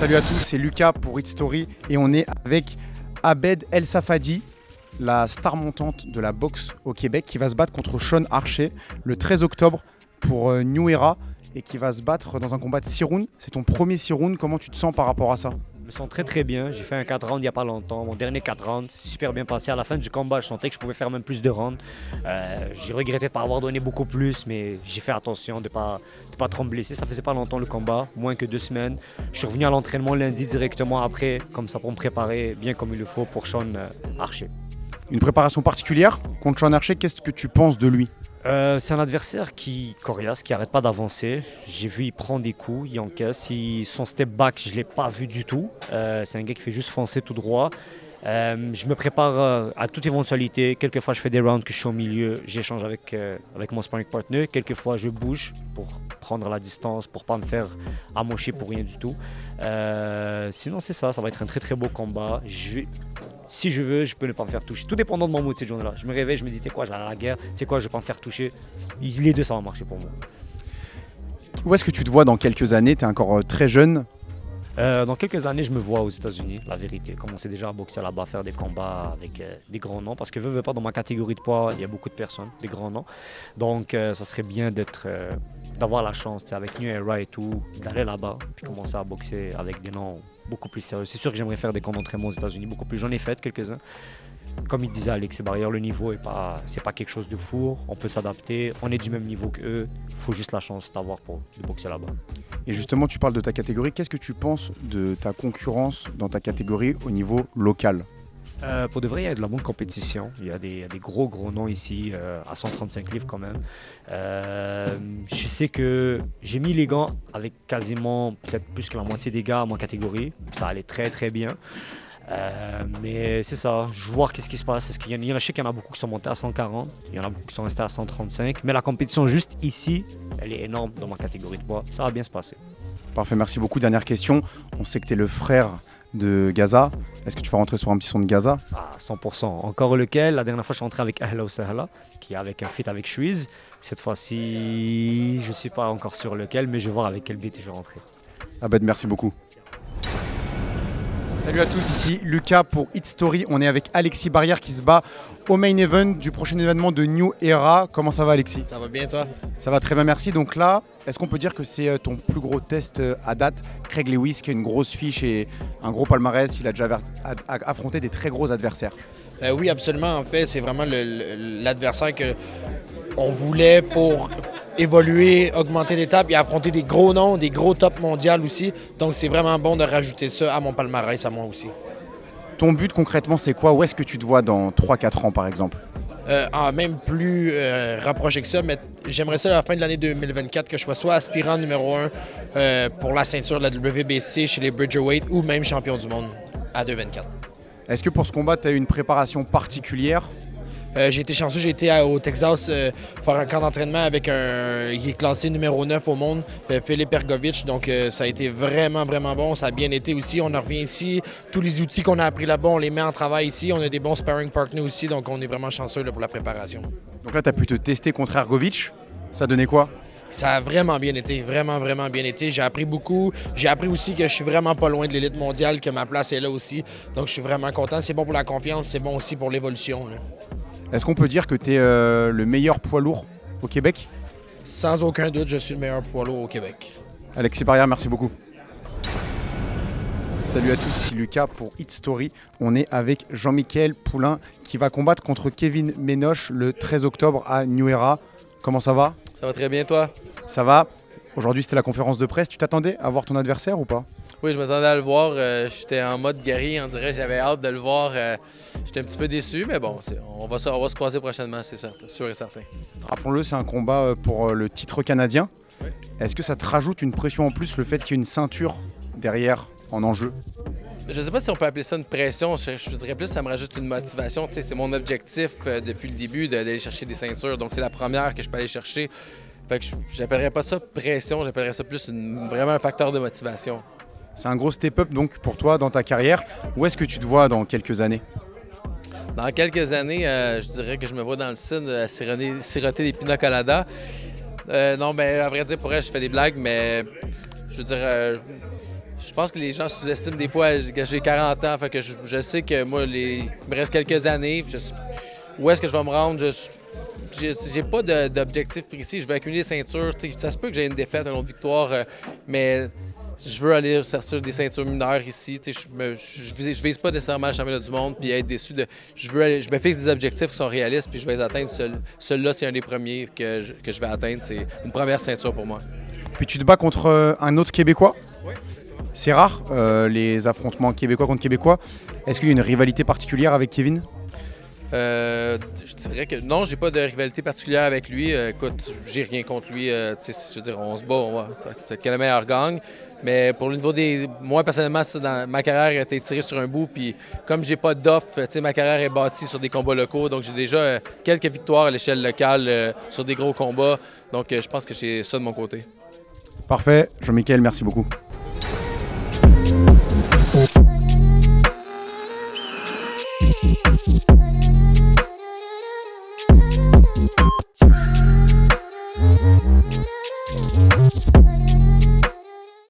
Salut à tous, c'est Lucas pour Hit Story et on est avec Abed El Safadi, la star montante de la boxe au Québec, qui va se battre contre Sean Archer le 13 octobre pour New Era et qui va se battre dans un combat de 6 rounds. C'est ton premier 6 rounds, comment tu te sens par rapport à ça? Je me sens très bien. J'ai fait un 4 rounds il n'y a pas longtemps. Mon dernier 4 rounds, super bien passé. À la fin du combat, je sentais que je pouvais faire même plus de rounds. J'ai regretté de ne pas avoir donné beaucoup plus, mais j'ai fait attention de ne pas trop me blesser. Ça faisait pas longtemps le combat, moins que 2 semaines. Je suis revenu à l'entraînement lundi directement après, comme ça pour me préparer bien comme il le faut pour Sean Archer. Une préparation particulière contre Sean Archer, qu'est-ce que tu penses de lui? C'est un adversaire coriace, qui n'arrête pas d'avancer. J'ai vu il prend des coups, il encaisse. Son step back, je ne l'ai pas vu du tout. C'est un gars qui fait juste foncer tout droit. Je me prépare à toute éventualité. Quelquefois, je fais des rounds que je suis au milieu. J'échange avec mon sparring partner. Quelquefois, je bouge pour prendre la distance, pour ne pas me faire amocher pour rien du tout. Sinon, c'est ça. Ça va être un très beau combat. Si je veux, je peux ne pas me faire toucher. Tout dépendant de mon mood cette journée-là. Je me réveille, je me dis, tu sais quoi, je vais à la guerre. C'est quoi, je ne vais pas me faire toucher. Les deux, ça va marcher pour moi. Où est-ce que tu te vois dans quelques années? Tu es encore très jeune. Dans quelques années, je me vois aux États-Unis, la vérité. Commencer déjà à boxer là-bas, faire des combats avec des grands noms. Parce que veux pas, dans ma catégorie de poids, il y a beaucoup de personnes, des grands noms. Donc, ça serait bien d'avoir la chance, avec New Era et tout, d'aller là-bas, puis commencer à boxer avec des noms beaucoup plus sérieux. C'est sûr que j'aimerais faire des camps d'entraînement aux États-Unis beaucoup plus. J'en ai fait quelques-uns. Comme il disait Alexis Barrière, le niveau c'est pas quelque chose de fou. On peut s'adapter. On est du même niveau qu'eux. Il faut juste la chance d'avoir de boxer là-bas. Et justement, tu parles de ta catégorie. Qu'est-ce que tu penses de ta concurrence dans ta catégorie au niveau local? Pour de vrai, il y a de la bonne compétition. Il y a des gros noms ici, à 135 livres quand même. Je sais que j'ai mis les gants avec quasiment peut-être plus que la moitié des gars à ma catégorie. Ça allait très bien. Mais c'est ça, je vois qu'est-ce qui se passe. Je sais qu'il y en a beaucoup qui sont montés à 140, il y en a beaucoup qui sont restés à 135. Mais la compétition juste ici, elle est énorme dans ma catégorie de poids. Ça va bien se passer. Parfait, merci beaucoup. Dernière question. On sait que tu es le frère de Gaza. Est-ce que tu vas rentrer sur un petit son de Gaza? 100%. Encore lequel? La dernière fois, je suis rentré avec Ahla ou Sahla, qui est avec un feat avec Shreeze. Cette fois-ci, je ne suis pas encore sur lequel, mais je vais voir avec quel beat je vais rentrer. Abed, merci beaucoup. Salut à tous, ici Lucas pour Hit Story. On est avec Alexis Barrière qui se bat au main event du prochain événement de New Era. Comment ça va, Alexis? Ça va bien, toi? Ça va très bien, merci. Donc là, est-ce qu'on peut dire que c'est ton plus gros test à date? Craig Lewis qui a une grosse fiche et un gros palmarès, il a déjà affronté des très gros adversaires. Oui, absolument. En fait, c'est vraiment l'adversaire qu'on voulait pour évoluer, augmenter d'étapes et affronter des gros noms, des gros tops mondiaux aussi. Donc, c'est vraiment bon de rajouter ça à mon palmarès, à moi aussi. Ton but concrètement, c'est quoi? Où est-ce que tu te vois dans 3-4 ans, par exemple? Même plus rapproché que ça, mais j'aimerais ça à la fin de l'année 2024 que je sois soit aspirant numéro 1 pour la ceinture de la WBC chez les Bridgerweight ou même champion du monde à 2,24. Est-ce que pour ce combat, tu as eu une préparation particulière? J'ai été chanceux, j'ai été au Texas faire un camp d'entraînement avec il est classé numéro 9 au monde, Philippe Ergovic. Donc ça a été vraiment bon, ça a bien été aussi. On en revient ici, tous les outils qu'on a appris là-bas, on les met en travail ici. On a des bons sparring partners aussi, donc on est vraiment chanceux là, pour la préparation. Donc là, tu as pu te tester contre Ergovic, ça donnait quoi? Ça a vraiment bien été, vraiment bien été. J'ai appris beaucoup. J'ai appris aussi que je suis vraiment pas loin de l'élite mondiale, que ma place est là aussi. Donc je suis vraiment content. C'est bon pour la confiance, c'est bon aussi pour l'évolution. Est-ce qu'on peut dire que tu es le meilleur poids lourd au Québec? Sans aucun doute, je suis le meilleur poids lourd au Québec. Alexis Barrière, merci beaucoup. Salut à tous, ici Lucas pour Hit Story. On est avec Jean-Michel Poulain qui va combattre contre Kevin Ménoche le 13 octobre à New Era. Comment ça va? Ça va très bien, toi? Ça va. Aujourd'hui, c'était la conférence de presse. Tu t'attendais à voir ton adversaire ou pas? Oui, je m'attendais à le voir. J'étais en mode guerrier, on dirait. J'avais hâte de le voir. J'étais un petit peu déçu, mais bon, on va se croiser prochainement, c'est sûr et certain. Rappelons-le, c'est un combat pour le titre canadien. Oui. Est-ce que ça te rajoute une pression en plus, le fait qu'il y ait une ceinture derrière en enjeu? Je ne sais pas si on peut appeler ça une pression. Je dirais plus que ça me rajoute une motivation. Tu sais, c'est mon objectif depuis le début d'aller chercher des ceintures. Donc, c'est la première que je peux aller chercher. Fait que j'appellerais pas ça pression, j'appellerais ça plus vraiment un facteur de motivation. C'est un gros step-up donc pour toi dans ta carrière. Où est-ce que tu te vois dans quelques années? Dans quelques années, je dirais que je me vois dans le sud à siroter des pina coladas. Non, ben à vrai dire, pour elle, je fais des blagues, mais je veux dire, Je pense que les gens sous-estiment des fois que j'ai 40 ans. Fait que je sais que moi, il me reste quelques années. Où est-ce que je vais me rendre? J'ai pas d'objectif précis. Je vais accumuler des ceintures. Ça se peut que j'ai une défaite, une autre victoire, mais je veux aller chercher des ceintures mineures ici. Je vise pas nécessairement le championnat du monde puis être déçu. Je me fixe des objectifs qui sont réalistes puis je vais les atteindre. Celui-là, c'est un des premiers que je vais atteindre. C'est une première ceinture pour moi. Puis tu te bats contre un autre Québécois? Oui. C'est rare, les affrontements Québécois contre Québécois. Est-ce qu'il y a une rivalité particulière avec Kevin? Je dirais que non, j'ai pas de rivalité particulière avec lui. Écoute, j'ai rien contre lui. Je veux dire, on se bat, c'est que le meilleur gagne. Mais pour le niveau des. Moi, personnellement, ma carrière a été tirée sur un bout. Puis comme j'ai pas d'offre, ma carrière est bâtie sur des combats locaux. Donc j'ai déjà quelques victoires à l'échelle locale sur des gros combats. Donc je pense que j'ai ça de mon côté. Parfait. Jean-Michel, merci beaucoup.